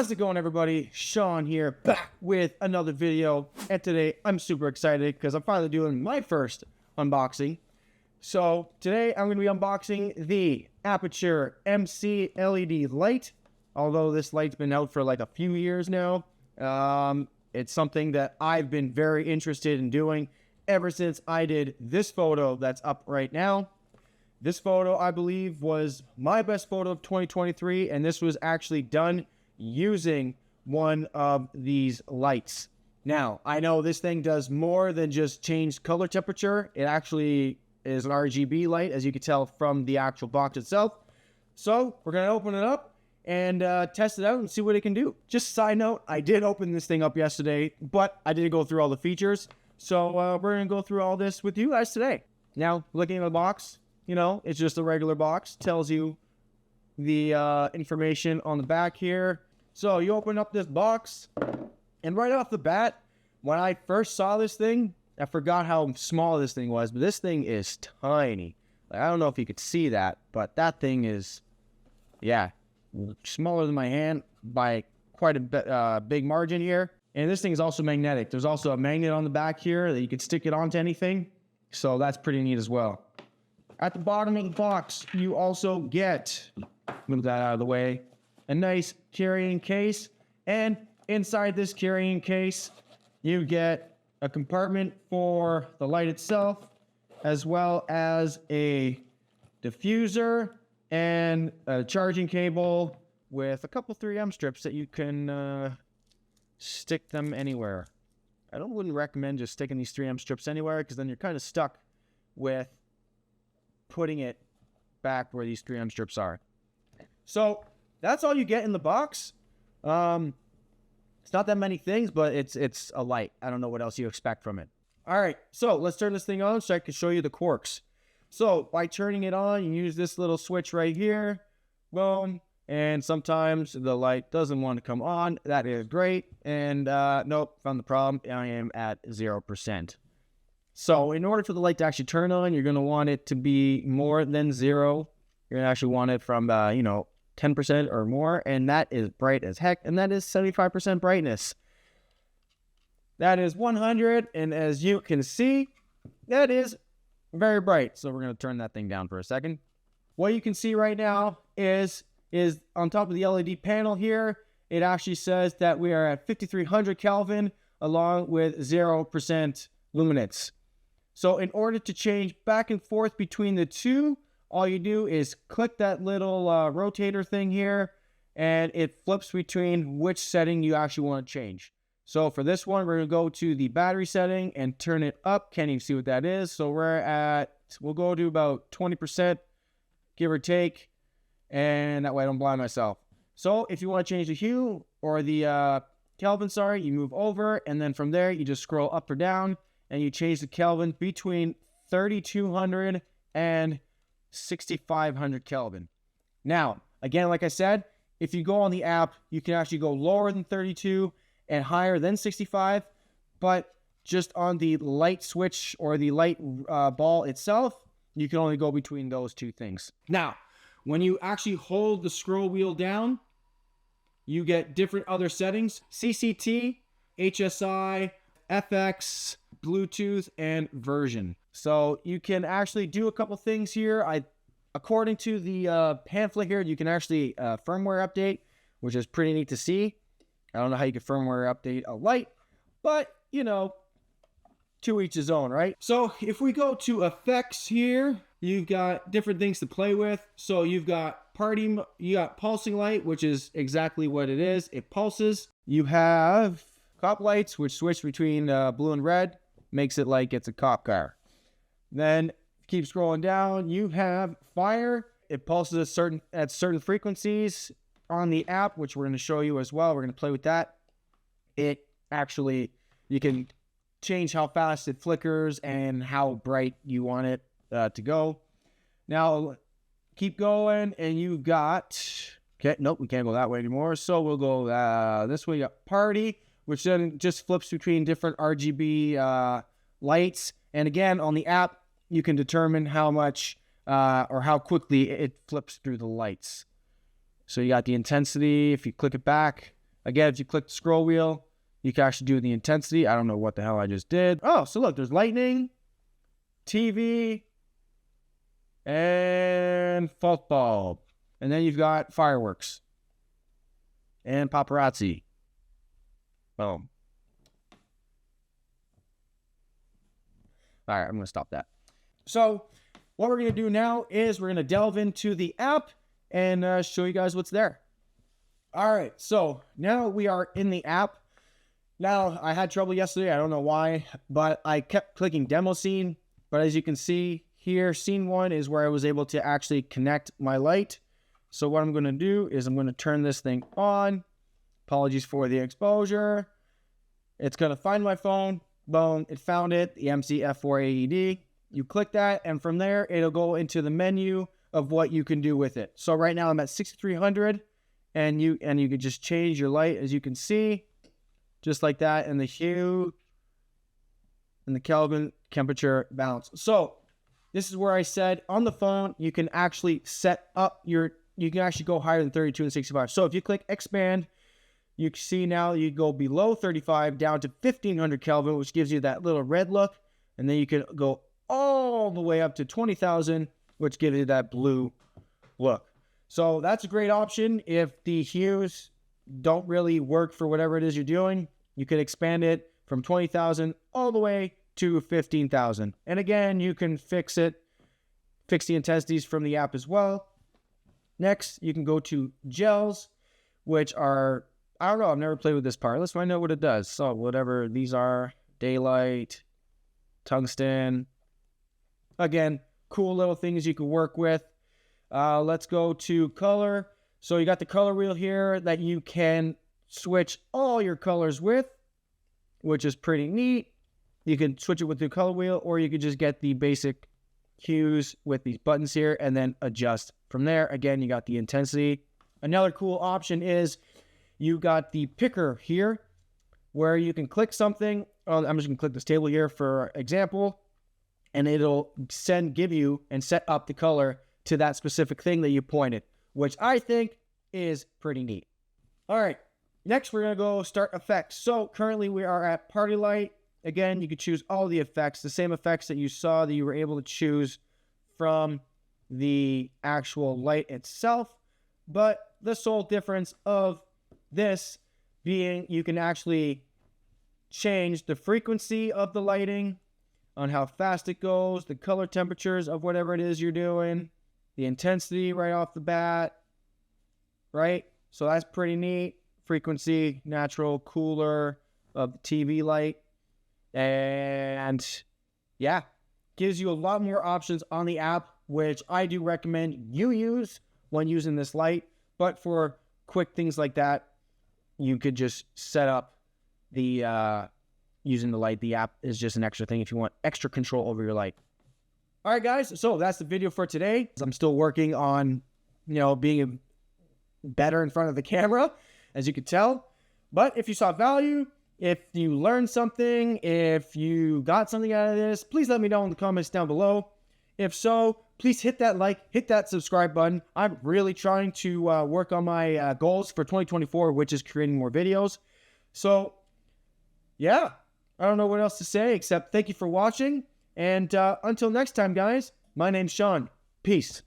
How's it going, everybody? Sean here, back with another video. And today I'm super excited because I'm finally doing my first unboxing. So today I'm going to be unboxing the Aputure MC LED light. Although this light's been out for like a few years now. It's something that I've been very interested in doing ever since I did this photo that's up right now. This photo, I believe, was my best photo of 2023, and this was actually done using one of these lights. Now, I know this thing does more than just change color temperature. It actually is an RGB light, as you can tell from the actual box itself. So, we're going to open it up and test it out and see what it can do. Just a side note, I did open this thing up yesterday, but I didn't go through all the features. So, we're going to go through all this with you guys today. Now, looking at the box, you know, it's just a regular box. Tells you the information on the back here. So you open up this box, and right off the bat, when I first saw this thing, I forgot how small this thing was, but this thing is tiny. Like, I don't know if you could see that, but that thing is, yeah, smaller than my hand by quite a big margin here. And this thing is also magnetic. There's also a magnet on the back here that you can stick it onto anything. So that's pretty neat as well. At the bottom of the box, you also get, move that out of the way, a nice carrying case. And inside this carrying case, you get a compartment for the light itself, as well as a diffuser and a charging cable with a couple 3M strips that you can stick them anywhere. I wouldn't recommend just sticking these 3M strips anywhere, because then you're kind of stuck with putting it back where these 3M strips are. So that's all you get in the box. It's not that many things, but it's a light. I don't know what else you expect from it. All right, so let's turn this thing on so I can show you the quirks. So by turning it on, you use this little switch right here. Boom. And sometimes the light doesn't want to come on. That is great. And nope, found the problem. I am at 0%. So in order for the light to actually turn on, you're going to want it to be more than 0. You're going to actually want it from, 10% or more. And that is bright as heck. And that is 75% brightness. That is 100. And as you can see, that is very bright. So we're going to turn that thing down for a second. What you can see right now is on top of the LED panel here, it actually says that we are at 5300 Kelvin along with 0% luminance. So in order to change back and forth between the two, all you do is click that little rotator thing here, and it flips between which setting you actually want to change. So for this one, we're going to go to the battery setting and turn it up. Can't even see what that is. So we'll go to about 20%, give or take, and that way I don't blind myself. So if you want to change the hue or the Kelvin, you move over, and then from there, you just scroll up or down, and you change the Kelvin between 3200 and 6500 Kelvin. Now, again, like I said, if you go on the app, you can actually go lower than 32 and higher than 65, but just on the light switch or the light ball itself, you can only go between those two things. Now, when you actually hold the scroll wheel down, you get different other settings: CCT, HSI, FX, Bluetooth, and version. So you can actually do a couple things here. According to the pamphlet here, you can actually firmware update, which is pretty neat to see. I don't know how you can firmware update a light, but to each his own, right? So if we go to effects here, you've got different things to play with. So you've got pulsing light, which is exactly what it is. It pulses. You have cop lights, which switch between blue and red, makes it like it's a cop car. Then keep scrolling down. You have fire. It pulses at certain frequencies on the app, which we're going to show you as well. We're going to play with that. You can change how fast it flickers and how bright you want it to go. Now, keep going, and you've got, okay, nope, we can't go that way anymore. So we'll go this way. You got party, which then just flips between different RGB lights. And again, on the app, you can determine how much or how quickly it flips through the lights. So you got the intensity. If you click it back, Again, if you click the scroll wheel, you can actually do the intensity. I don't know what the hell I just did. Oh, so look, there's lightning, TV, and fault bulb. And then you've got fireworks and paparazzi. Boom. All right, I'm going to stop that. So what we're going to do now is we're going to delve into the app and show you guys what's there. All right, so now we are in the app. Now, I had trouble yesterday. I don't know why, but I kept clicking demo scene. But as you can see here, scene 1 is where I was able to actually connect my light. So what I'm going to do is I'm going to turn this thing on. Apologies for the exposure. It's going to find my phone. Boom, it found it, the MC-F4 AED. You click that, and from there, it'll go into the menu of what you can do with it. So right now I'm at 6300, and you can just change your light, as you can see, just like that, and the hue and the Kelvin temperature balance. So this is where I said on the phone, you can actually set up you can actually go higher than 32 and 65. So if you click expand, you can see now you go below 35 down to 1500 Kelvin, which gives you that little red look. And then you can go all the way up to 20,000, which gives you that blue look. So that's a great option. If the hues don't really work for whatever it is you're doing, you can expand it from 20,000 all the way to 15,000. And again, you can fix the intensities from the app as well. Next, you can go to gels, which are, I don't know, I've never played with this part. Let's find out what it does. So whatever these are, daylight, tungsten. Again, cool little things you can work with. Let's go to color. So you got the color wheel here that you can switch all your colors with, which is pretty neat. You can switch it with the color wheel, or you could just get the basic hues with these buttons here and then adjust from there. Again, you got the intensity. Another cool option is you got the picker here where you can click something. Oh, I'm just going to click this table here for example, and it'll give you and set up the color to that specific thing that you pointed, which I think is pretty neat. All right, next we're going to go start effects. So currently we are at party light. Again, you can choose all the effects, the same effects that you saw that you were able to choose from the actual light itself. But the sole difference of this being you can actually change the frequency of the lighting on how fast it goes, the color temperatures of whatever it is you're doing, the intensity right off the bat, right? So that's pretty neat. Frequency, natural, cooler of the TV light. And yeah, gives you a lot more options on the app, which I do recommend you use when using this light. But for quick things like that, you could just set up the using the light. The app is just an extra thing if you want extra control over your light. All right, guys. So that's the video for today. I'm still working on, being better in front of the camera, as you can tell. But if you saw value, if you learned something, if you got something out of this, please let me know in the comments down below. If so, please hit that like, hit that subscribe button. I'm really trying to work on my goals for 2024, which is creating more videos. So, yeah, I don't know what else to say except thank you for watching. And until next time, guys, my name's Sean. Peace.